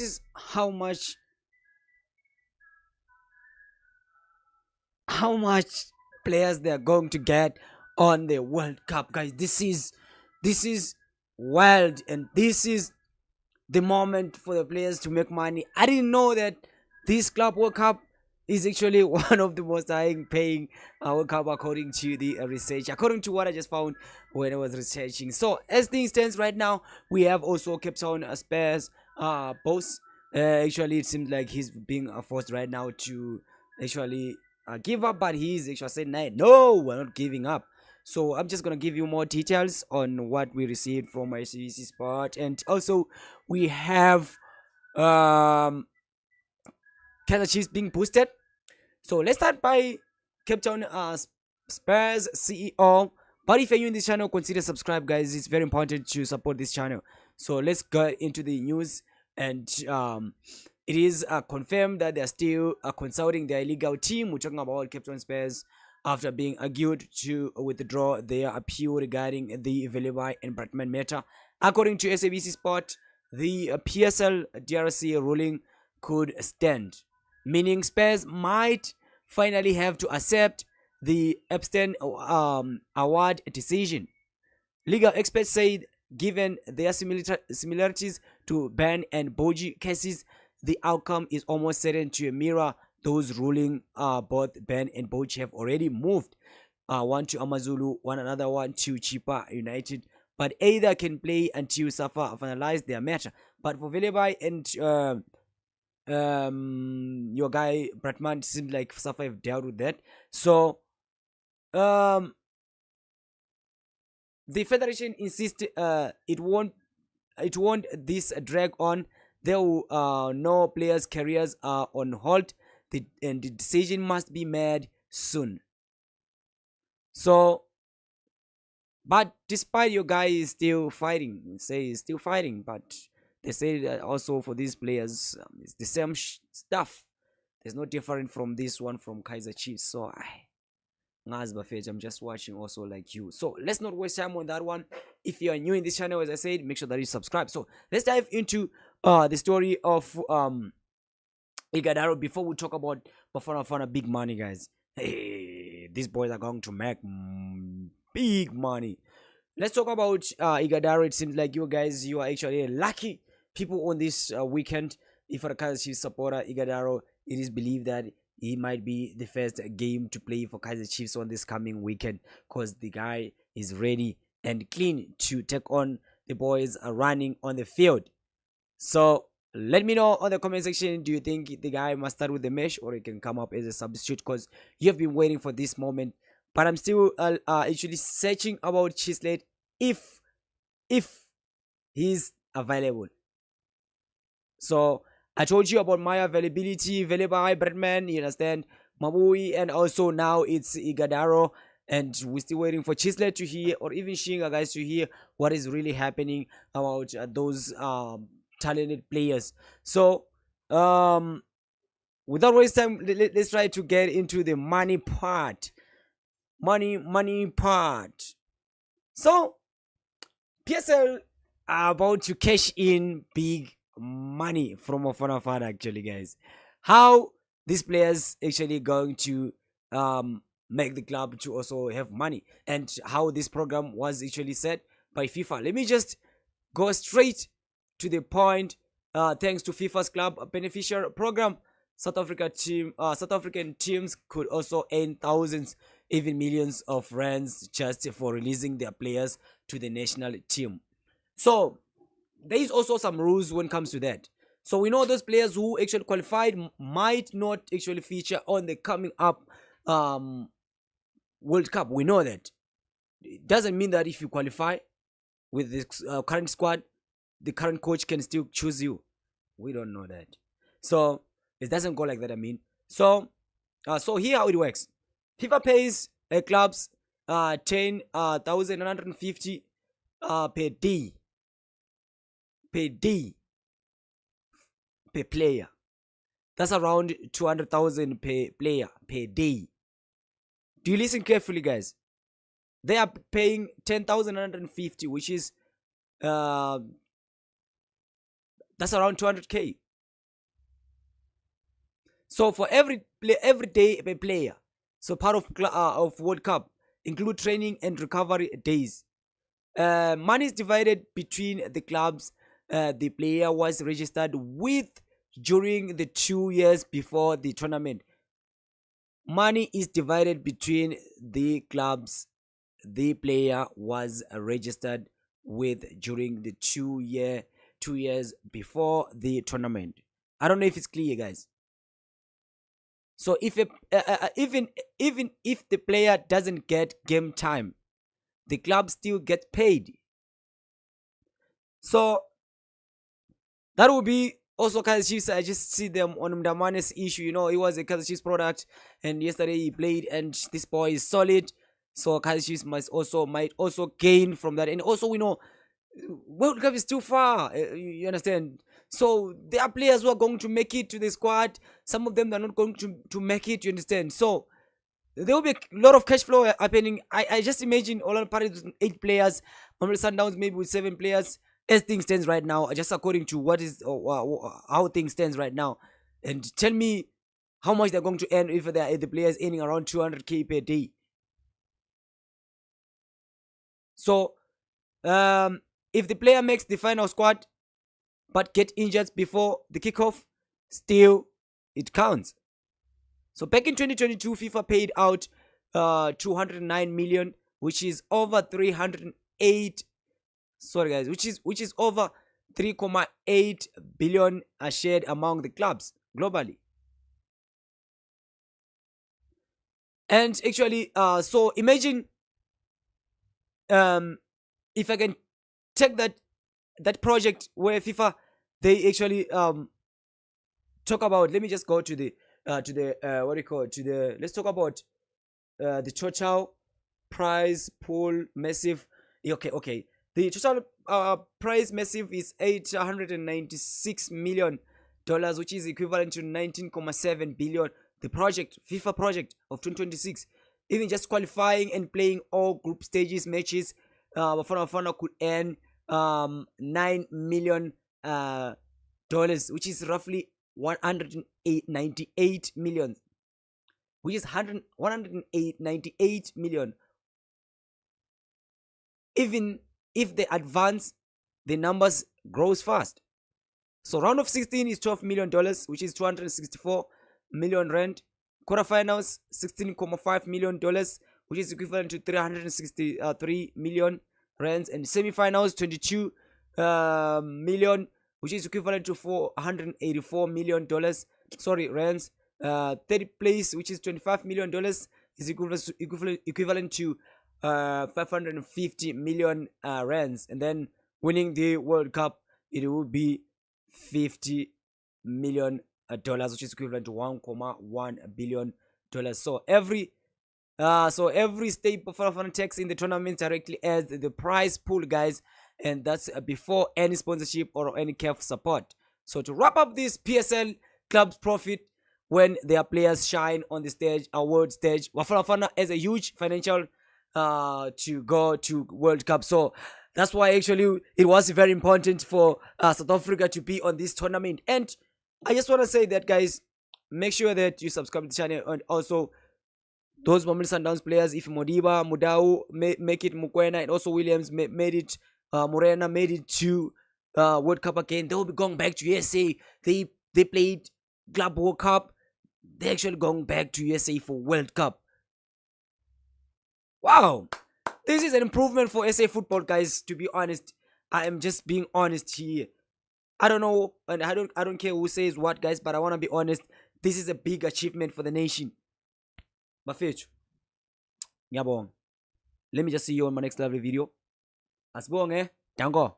is how much players they are going to get on the World Cup, guys. This is wild, and this is the moment for the players to make money. I didn't know that this Club World Cup is actually one of the most high paying World Cup according to the research, according to what I just found when I was researching. So as things stands right now, we have also Cape Town Spurs boss. Actually, it seems like he's being forced right now to actually give up, but he's actually saying, no, we're not giving up. So I'm just gonna give you more details on what we received from my CVC Sport, and also we have um Kaizer Chiefs being boosted. So let's start by Cape Town Spurs CEO. But if you're new in this channel, consider subscribe, guys. It's very important to support this channel. So let's get into the news, and it is confirmed that they're still consulting their legal team. We're talking about Cape Town Spurs after being argued to withdraw their appeal regarding the Velibai and Bratman matter. According to SABC Sport, the PSL DRC ruling could stand, meaning Spurs might finally have to accept the Epstein award decision. Legal experts said, given their similarities to Ben and Boji cases, the outcome is almost certain to mirror those ruling. Both Ben and Boji have already moved, one to Amazulu, another one to Chipa United, but either can play until Safa finalize their matter. But for Velebai and your guy Bratman, seems like Safa have dealt with that. So the federation insists it won't this drag on. There will no players' careers are on hold. And the decision must be made soon. So, but despite your guy is still fighting, say he's still fighting, but they say that also for these players, it's the same stuff. There's no different from this one from Kaizer Chiefs. So I'm just watching also like you. So let's not waste time on that one. If you are new in this channel, as I said, make sure that you subscribe. So let's dive into the story of Igadaro before we talk about Bafana big money, guys. Hey, these boys are going to make big money. Let's talk about Igadaro. It seems like you guys, you are actually lucky people on this weekend. If you're a Kaizer Chiefs supporter, Igadaro, it is believed that he might be the first game to play for Kaizer Chiefs on this coming weekend, because the guy is ready and clean to take on the boys running on the field. So let me know on the comment section, do you think the guy must start with the mesh or he can come up as a substitute, because you have been waiting for this moment. But I'm still actually searching about Chislett if he's available. So I told you about my availability, Velebai, Bradman, you understand, Mabui, and also now it's Igadaro, and we're still waiting for Chislet to hear, or even Shinga guys to hear what is really happening about those talented players. So without wasting time, let's try to get into the money part. Money part. So PSL are about to cash in big money from Bafana actually, guys. How these players actually going to make the club to also have money, and how this program was actually set by FIFA. Let me just go straight to the point. Thanks to FIFA's club beneficial program, South African teams could also earn thousands, even millions of rands just for releasing their players to the national team. So there is also some rules when it comes to that. So we know those players who actually qualified might not actually feature on the coming up World Cup. We know that. It doesn't mean that if you qualify with this current squad, the current coach can still choose you. We don't know that. So it doesn't go like that, I mean. So here how it works. FIFA pays clubs 10,950 per day per player. That's around 200,000 per player per day. Do you listen carefully, guys? They are paying 10,950, which is That's around 200k. So for every day a player, so part of World Cup include training and recovery days. Money is divided between the clubs the player was registered with during the 2 years before the tournament. Money is divided between the clubs the player was registered with during the 2 years before the tournament. I don't know if it's clear, guys. So if even if the player doesn't get game time, the club still get paid. So that will be also Kaizer Chiefs. I just see them on Mdamane's issue. You know, he was a Kaizer Chiefs product, and yesterday he played, and this boy is solid. So Kaizer Chiefs might also gain from that. And also we know World Cup is too far. You understand? So there are players who are going to make it to the squad. Some of them are not going to make it. You understand? So there will be a lot of cash flow happening. I just imagine Orlando Pirates with 8 players, Mamelodi Sundowns maybe with 7 players. As things stands right now, just according to what is how things stands right now, and tell me how much they're going to earn if the players earning around 200k per day. So if the player makes the final squad but get injured before the kickoff, still it counts. So back in 2022, FIFA paid out 209 million, which is over 308. Sorry guys, which is over 3.8 billion shared among the clubs globally. And actually, so imagine if I can take that project where FIFA they actually talk about. Let me just go to the what do you call it, to the let's talk about the total prize pool massive. Okay. The total prize massive is $896 million, which is equivalent to 19.7 billion. The FIFA project of 2026, even just qualifying and playing all group stages matches, Bafana could earn $9 million, which is roughly 198 million, which is 198 million. Even if they advance, the numbers grows fast. So round of 16 is $12 million, which is 264 million rand. Quarterfinals, $16.5 million, which is equivalent to 363 million rands. And semifinals, 22 million, which is equivalent to 484 million dollars. Sorry, rands. Third place, which is $25 million, is equivalent to 550 million rands. And then winning the World Cup, it will be $50 million, which is equivalent to 1.1 billion dollars. So every state Bafana takes in the tournament directly as the prize pool, guys, and that's before any sponsorship or any CAF support. So to wrap up this PSL, clubs profit when their players shine on the stage, award stage. Bafana has a huge financial to go to World Cup. So that's why actually it was very important for South Africa to be on this tournament. And I just want to say that, guys, make sure that you subscribe to the channel, and also those Mamelodi Sundowns players, if Modiba, Mudau make it, Mukwena, and also Williams made it, Morena made it to World Cup again, they will be going back to USA. They played Club World Cup. They're actually going back to USA for World Cup. Wow, this is an improvement for SA football, guys. To be honest, I am just being honest here. I don't know, and I don't care who says what, guys, but I want to be honest. This is a big achievement for the nation. Bafethu, ngiyabonga. Let me just see you on my next lovely video. Asibonge, dango.